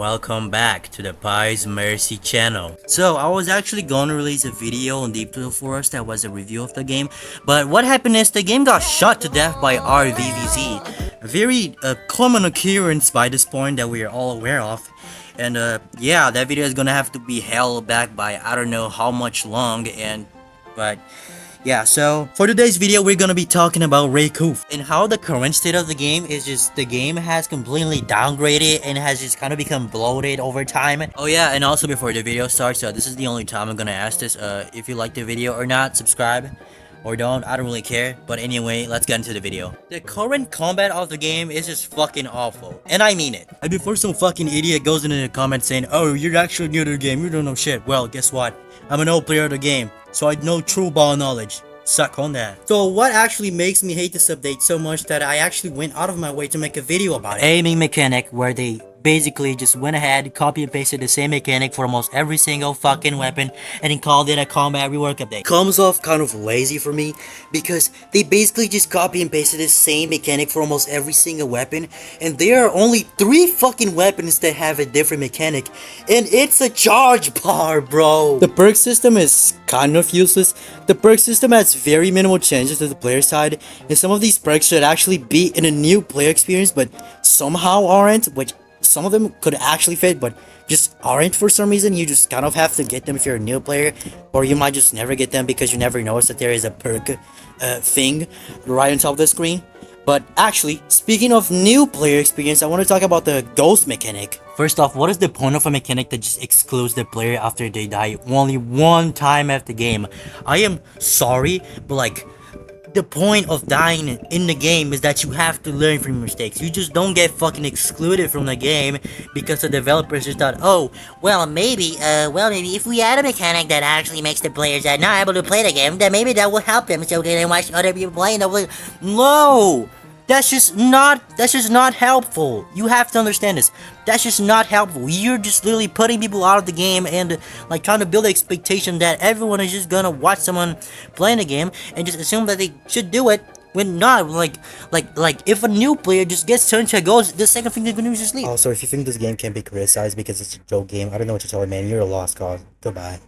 welcome back to the Pies Mercy channel. So I was actually gonna release a video on Deep to the Forest that was a review of the game, but what happened is the game got shot to death by RVVZ. A very common occurrence by this point that we are all aware of. And yeah, that video is gonna have to be held back by I don't know how much long, but yeah, so for today's video we're gonna be talking about Rakoof and how the current state of the game is just the game has completely downgraded and has just kind of become bloated over time. Oh yeah, and also before the video starts, this is the only time I'm gonna ask this, if you like the video or not, subscribe or don't, I don't really care. But anyway, let's get into the video. The current combat of the game is just fucking awful, and I mean it. And before some fucking idiot goes into the comments saying, oh, you're actually new to the game, you don't know shit, well, guess what, I'm an old player of the game, so I know true ball knowledge. Suck on that. So what actually makes me hate this update so much that I actually went out of my way to make a video about it? Aiming mechanic, where they basically just went ahead, copy and pasted the same mechanic for almost every single fucking weapon and then called it a combat rework update. Comes off kind of lazy for me because they basically just copy and pasted the same mechanic for almost every single weapon, and there are only 3 fucking weapons that have a different mechanic, and it's a charge bar, bro. The perk system is kind of useless. The perk system has very minimal changes to the player side, and some of these perks should actually be in a new player experience but somehow aren't, which some of them could actually fit but just aren't for some reason. You just kind of have to get them if you're a new player, or you might just never get them because you never notice that there is a perk thing right on top of the screen. But actually, speaking of new player experience, I want to talk about the ghost mechanic. First off, what is the point of a mechanic that just excludes the player after they die only one time at the game? I am sorry, but like, the point of dying in the game is that you have to learn from your mistakes. You just don't get fucking excluded from the game because the developers just thought, oh, well maybe if we add a mechanic that actually makes the players that not able to play the game, then maybe that will help them so they can watch other people playing. No! That's just not helpful. You have to understand this. That's just not helpful. You're just literally putting people out of the game and like trying to build the expectation that everyone is just gonna watch someone playing the game and just assume that they should do it when not. Like if a new player just gets turned to a ghost, the second thing they're gonna do is just leave. Also, if you think this game can be criticized because it's a joke game, I don't know what to tell you, man. You're a lost cause. Goodbye.